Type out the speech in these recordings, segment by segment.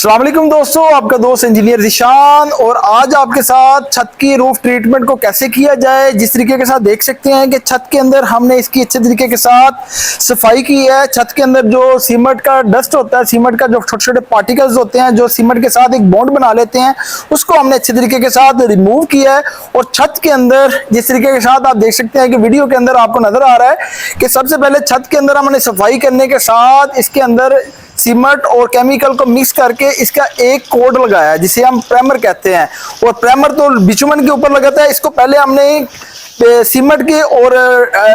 अस्सलाम वालेकुम दोस्तों, आपका दोस्त इंजीनियर ज़ीशान। और आज आपके साथ छत की रूफ ट्रीटमेंट को कैसे किया जाए। जिस तरीके के साथ देख सकते हैं कि छत के अंदर हमने इसकी अच्छे तरीके के साथ सफाई की है। छत के अंदर जो सीमेंट का डस्ट होता है, सीमेंट का जो छोटे छोटे पार्टिकल्स होते हैं जो सीमेंट के साथ एक बॉन्ड बना लेते हैं, उसको हमने अच्छे तरीके के साथ रिमूव किया है। और छत के अंदर जिस तरीके के साथ आप देख सकते हैं कि वीडियो के अंदर आपको नजर आ रहा है कि सबसे पहले छत के अंदर हमने सफाई करने के साथ इसके अंदर सीमेंट और केमिकल को मिक्स करके इसका एक कोड लगाया है जिसे हम प्राइमर कहते हैं। और प्राइमर तो बिचुमन के ऊपर लगाता है। इसको पहले हमने सीमेंट के और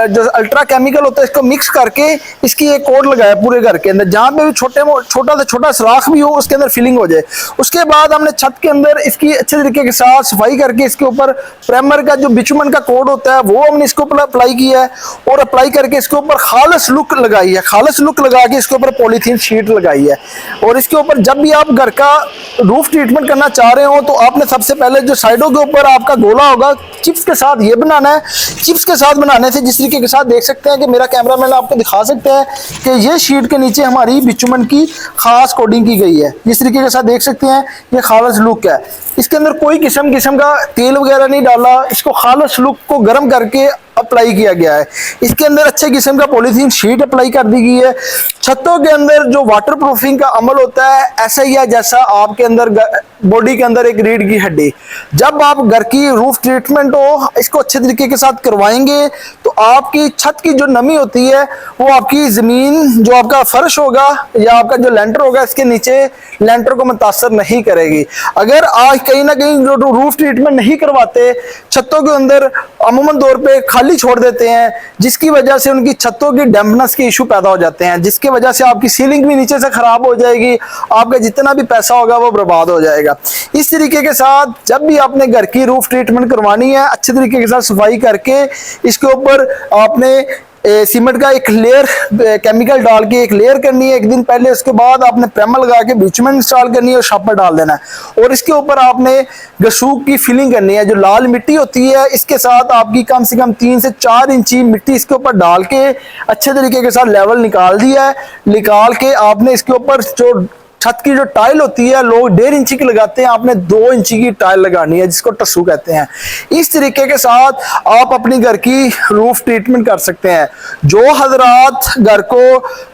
जो अल्ट्रा केमिकल होता है इसको मिक्स करके इसकी एक कोड लगाया पूरे घर के अंदर, जहां पे भी छोटा से छोटा सुराख भी हो उसके अंदर फिलिंग हो जाए। उसके बाद हमने छत के अंदर इसकी अच्छे तरीके के साथ सफाई करके इसके ऊपर प्राइमर का जो बिचुमन का कोड होता है वो हमने इसके ऊपर अप्लाई किया है। और अप्लाई करके इसके ऊपर खालस लुक लगाई है। खालस लुक लगा के इसके ऊपर पॉलीथीन शीट लगाई है। और इसके ऊपर जब भी आप घर का रूफ ट्रीटमेंट करना चाह रहे हो तो आपने सबसे पहले जो साइडों के ऊपर आपका गोला होगा चिप्स के साथ ये बनाना है। चिप्स के साथ बनाने से जिस तरीके के साथ देख सकते हैं कि मेरा कैमरामैन आपको दिखा सकते हैं कि ये शीट के नीचे हमारी बिचुमन की खास कोडिंग की गई है। जिस तरीके के साथ देख सकते हैं ये खालस लुक है। इसके अंदर कोई किस्म का तेल वगैरह नहीं डाला। इसको खालस लुक को गर्म करके अप्लाई किया गया है। इसके अंदर अच्छे किस्म का पॉलीथीन शीट अप्लाई कर दी गई है। छतों के अंदर जो वाटर प्रूफिंग का अमल होता है ऐसा ही है जैसा आपके अंदर बॉडी के अंदर एक रीढ़ की हड्डी। जब आप घर की रूफ ट्रीटमेंट हो इसको अच्छे तरीके के साथ करवाएंगे तो आपकी छत की जो नमी होती है वो आपकी जमीन जो आपका फर्श होगा या आपका जो लेंटर होगा इसके नीचे लेंटर को मुतासर नहीं करेगी। अगर आज कहीं ना कहीं जो रूफ ट्रीटमेंट नहीं करवाते छतों के अंदर अमूमन तौर पे खाली छोड़ देते हैं, जिसकी वजह से उनकी छतों की डैम्पनेस के इशू पैदा हो जाते हैं, जिसकी वजह से आपकी सीलिंग भी नीचे से खराब हो जाएगी। आपका जितना भी पैसा होगा वो बर्बाद हो जाएगा। इस तरीके के साथ जब भी आपने घर की रूफ ट्रीटमेंट करवानी है अच्छे तरीके के साथ सफाई करके इसके ऊपर आपने सीमेंट का एक लेयर केमिकल डाल के एक लेयर करनी है एक दिन पहले। उसके बाद आपने प्राइमर लगा के बिचुमन इंस्टॉल करनी है और शापर डाल देना है। और इसके ऊपर आपने गसूक की फिलिंग करनी है। जो लाल मिट्टी होती है इसके साथ आपकी कम से कम 3 से 4 इंची मिट्टी इसके ऊपर डाल के अच्छे तरीके के साथ लेवल निकाल दिया है। निकाल के आपने इसके ऊपर जो छत की जो टाइल होती है लोग 1.5 इंची की लगाते हैं, आपने 2 इंची की टाइल लगानी है जिसको टस्सू कहते हैं। इस तरीके के साथ आप अपनी घर की रूफ ट्रीटमेंट कर सकते हैं। जो हजरात घर को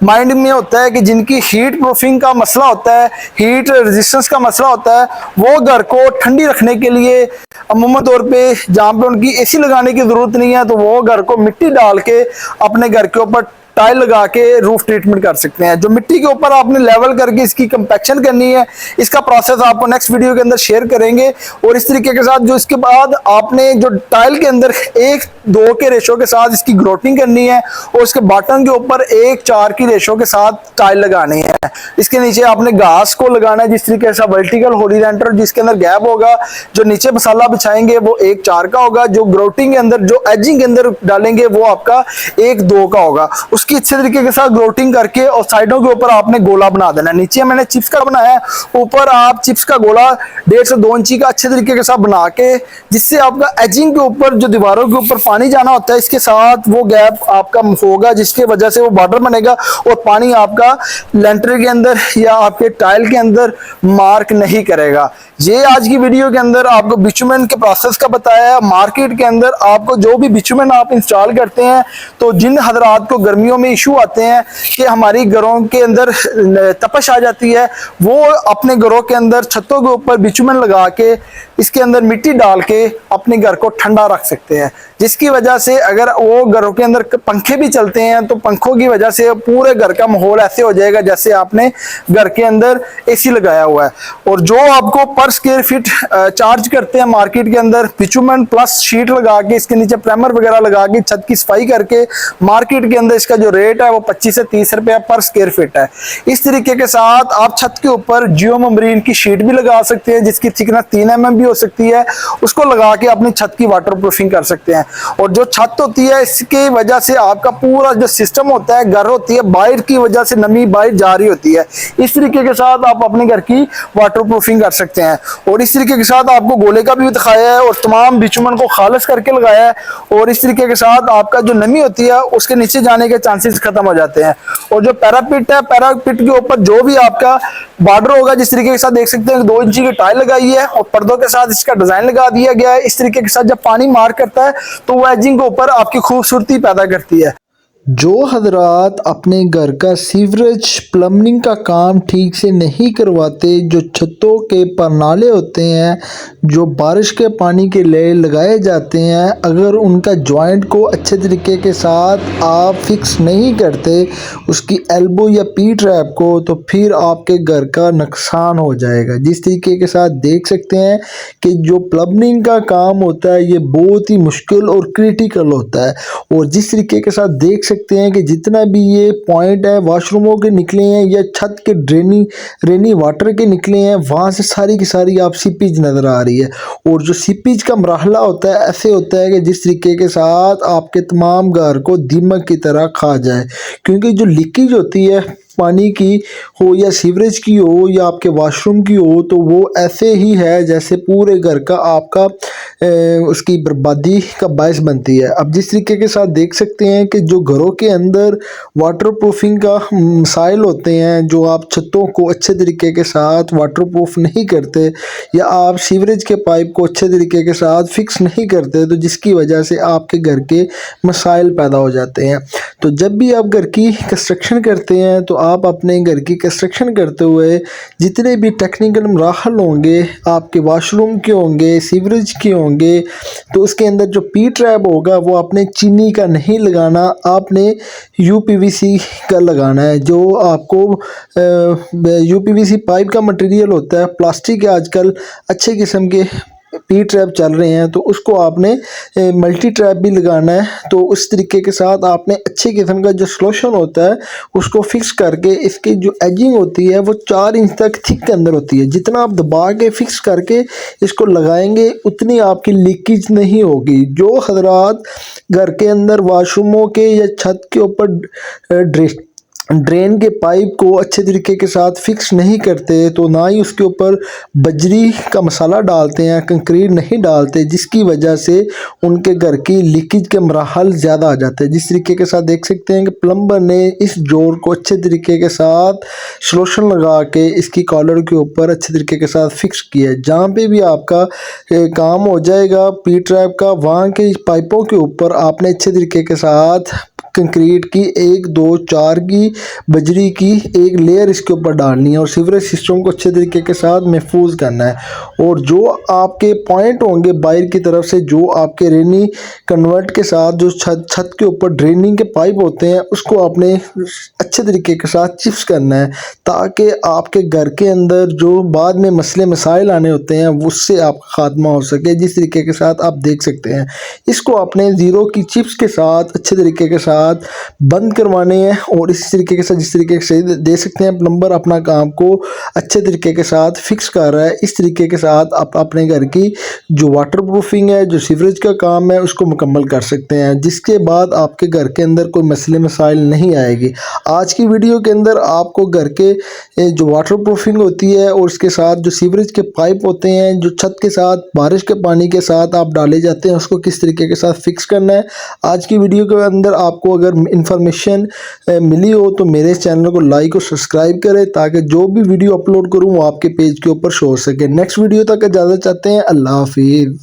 माइंड में होता है कि जिनकी हीट प्रूफिंग का मसला होता है, हीट रेजिस्टेंस का मसला होता है, वो घर को ठंडी रखने के लिए अमूमन तौर पे जहाँ पे उनकी एसी लगाने की जरूरत नहीं है तो वो घर को मिट्टी डाल के अपने घर के ऊपर टाइल लगा के रूफ ट्रीटमेंट कर सकते हैं। जो मिट्टी के ऊपर आपने लेवल करके इसकी कंपैक्शन करनी है इसका प्रोसेस आपको नेक्स्ट वीडियो के अंदर शेयर करेंगे। और इस तरीके के साथ जो इसके बाद आपने जो टाइल के अंदर 1:2 के रेशो के साथ इसकी ग्रोटिंग करनी है और उसके बॉटम के ऊपर 1:4 की रेशो के साथ टाइल लगानी है। इसके नीचे आपने घास को लगाना है जिस तरीके से वर्टिकल हॉरिजॉन्टल जिसके अंदर गैप होगा। जो नीचे मसाला बिछाएंगे वो 1:4 का होगा। जो ग्रोटिंग के अंदर जो एजिंग के अंदर डालेंगे वो आपका 1:2 का होगा। की अच्छे तरीके के साथ ग्रोटिंग करके और साइडों के ऊपर आपने गोला बना देना है। नीचे मैंने चिप्स का बनाया है, ऊपर आप चिप्स का गोला 1.5 से 2 इंची का अच्छे तरीके के साथ बना के जिससे आपका एजिंग के ऊपर जो दीवारों के ऊपर पानी जाना होता है इसके साथ वो गैप आपका होगा जिसकी वजह से वो बॉर्डर बनेगा और पानी आपका लेंटर के अंदर या आपके टाइल के अंदर मार्क नहीं करेगा। ये आज की वीडियो के अंदर आपको बिचुमन के प्रोसेस का बताया है। मार्केट के अंदर आपको जो भी बिचुमन आप इंस्टॉल करते हैं तो जिन हजरात को गर्मियों में इशू आते हैं कि हमारी घरों के अंदर तपश आ जाती है वो अपने घरों के अंदर छतों के ऊपर बिचुमन लगा के इसके अंदर मिट्टी डाल के अपने घर को ठंडा रख सकते हैं। जिसकी वजह से अगर वो घरों के अंदर पंखे भी चलते हैं तो पंखों की वजह से पूरे घर का माहौल ऐसे हो जाएगा जैसे आपने घर के अंदर एसी लगाया हुआ है। और जो आपको पर स्क्वायर फीट चार्ज करते हैं मार्केट के अंदर बिचुमन प्लस शीट लगा के इसके नीचे प्राइमर वगैरह लगा के छत की सफाई करके मार्केट के अंदर इसका जो रेट है वो 25 से 30 रुपया पर स्क्वायर फीट है। इस तरीके के साथ आप छत के ऊपर जियो मेम्ब्रेन की शीट भी लगा सकते हैं जिसकी थिकनेस 3 mm भी हो सकती है उसको लगा के अपनी छत की वाटर प्रूफिंग कर सकते हैं। और जो छत होती है इसकी वजह से आपका पूरा जो सिस्टम होता है, घर होती है, बाहर की वजह से नमी बाहर जा रही होती है। इस तरीके के साथ आप अपने घर की वाटर प्रूफिंग कर सकते हैं। और इस तरीके के साथ आपको गोले का भी दिखाया है और तमाम बिचुमन को खालिश करके लगाया है। और इस तरीके के साथ आपका जो नमी होती है उसके नीचे जाने के चांसेस खत्म हो जाते हैं। और जो पैरापिट है, पैरापिट के ऊपर जो भी आपका बॉर्डर होगा, जिस तरीके के साथ देख सकते हैं 2 इंची की टाइल लगाई है और पर्दों के साथ इसका डिजाइन लगा दिया गया है। इस तरीके के साथ जब पानी मार करता है तो वो एजिंग के ऊपर आपकी खूबसूरती पैदा करती है। जो हजरात अपने घर का सीवरेज प्लम्बिंग का काम ठीक से नहीं करवाते, जो छतों के परनाले होते हैं जो बारिश के पानी के लिए लगाए जाते हैं, अगर उनका जॉइंट को अच्छे तरीके के साथ आप फिक्स नहीं करते उसकी एल्बो या पी ट्रैप को, तो फिर आपके घर का नुकसान हो जाएगा। जिस तरीके के साथ देख सकते हैं कि जो प्लम्बिंग का काम होता है ये बहुत ही मुश्किल और क्रिटिकल होता है। और जिस तरीके के साथ देख सकते हैं कि जितना भी ये पॉइंट है वॉशरूमों के निकले हैं या छत के रेनी वाटर के निकले हैं, वहाँ से सारी की सारी आप सीपेज नज़र आ रही है। और जो सीपेज का मरहला होता है ऐसे होता है कि जिस तरीके के साथ आपके तमाम घर को दीमक की तरह खा जाए, क्योंकि जो लीकेज होती है पानी की हो या सीवरेज की हो या आपके वॉशरूम की हो, तो वो ऐसे ही है जैसे पूरे घर का आपका उसकी बर्बादी का बायस बनती है। अब जिस तरीके के साथ देख सकते हैं कि जो घरों के अंदर वाटर प्रूफिंग का मसाइल होते हैं, जो आप छतों को अच्छे तरीके के साथ वाटर प्रूफ नहीं करते या आप सीवरेज के पाइप को अच्छे तरीके के साथ फिक्स नहीं करते, तो जिसकी वजह से आपके घर के मसाइल पैदा हो जाते हैं। तो जब भी आप घर की कंस्ट्रक्शन करते हैं तो आप अपने घर की कंस्ट्रक्शन करते हुए जितने भी टेक्निकल मराहल होंगे, आपके वॉशरूम के होंगे, सीवरेज के होंगे, तो उसके अंदर जो पी ट्रैप होगा वो आपने चीनी का नहीं लगाना, आपने यूपीवीसी का लगाना है। जो आपको यूपीवीसी पाइप का मटेरियल होता है, प्लास्टिक के आजकल अच्छे किस्म के पी ट्रैप चल रहे हैं, तो उसको आपने मल्टी ट्रैप भी लगाना है। तो उस तरीके के साथ आपने अच्छे किस्म का जो सॉल्यूशन होता है उसको फिक्स करके, इसकी जो एजिंग होती है वो 4 इंच तक थिक के अंदर होती है। जितना आप दबा के फिक्स करके इसको लगाएंगे उतनी आपकी लीकेज नहीं होगी। जो हजरात घर के अंदर वॉशरूमों के या छत के ऊपर ड्रेन के पाइप को अच्छे तरीके के साथ फिक्स नहीं करते, तो ना ही उसके ऊपर बजरी का मसाला डालते हैं, कंक्रीट नहीं डालते, जिसकी वजह से उनके घर की लीकेज के मराहल ज़्यादा आ जाते हैं। जिस तरीके के साथ देख सकते हैं कि प्लम्बर ने इस जोड़ को अच्छे तरीके के साथ सॉल्यूशन लगा के इसकी कॉलर के ऊपर अच्छे तरीके के साथ फिक्स किया है। जहाँ पे भी आपका काम हो जाएगा पी ट्रैप का, वहाँ के पाइपों के ऊपर आपने अच्छे तरीके के साथ कंक्रीट की 1 2 4 की बजरी की एक लेयर इसके ऊपर डालनी है और सीवरेज सिस्टम को अच्छे तरीके के साथ महफूज करना है। और जो आपके पॉइंट होंगे बाहर की तरफ से, जो आपके रेनी कन्वर्ट के साथ जो छत के ऊपर ड्रेनिंग के पाइप होते हैं, उसको आपने अच्छे तरीके के साथ चिप्स करना है, ताकि आपके घर के अंदर जो बाद में मसले मसाइल आने होते हैं उससे आपका खात्मा हो सके। जिस तरीके के साथ आप देख सकते हैं, इसको आपने ज़ीरो की चिप्स के साथ अच्छे तरीके के साथ बंद करवाने हैं। और इस तरीके के साथ जिस तरीके से दे सकते हैं प्लम्बर अपना काम को अच्छे तरीके के साथ फिक्स कर रहा है, इस तरीके के साथ आप अपने घर की जो वाटर प्रूफिंग है, जो सीवरेज का काम है, उसको मुकम्मल कर सकते हैं, जिसके बाद आपके घर के अंदर कोई मसले मसाइल नहीं आएगी। आज की वीडियो के अंदर आपको घर के जो वाटर प्रूफिंग होती है और उसके साथ जो सीवरेज के पाइप होते हैं जो छत के साथ बारिश के पानी के साथ आप डाले जाते हैं, उसको किस तरीके के साथ फिक्स करना है, आज की वीडियो के अंदर आपको अगर इन्फॉर्मेशन मिली हो तो मेरे चैनल को लाइक और सब्सक्राइब करें, ताकि जो भी वीडियो अपलोड करूं वो आपके पेज के ऊपर शो हो सके। नेक्स्ट वीडियो तक इजाज़त चाहते हैं। अल्लाह हाफिज़।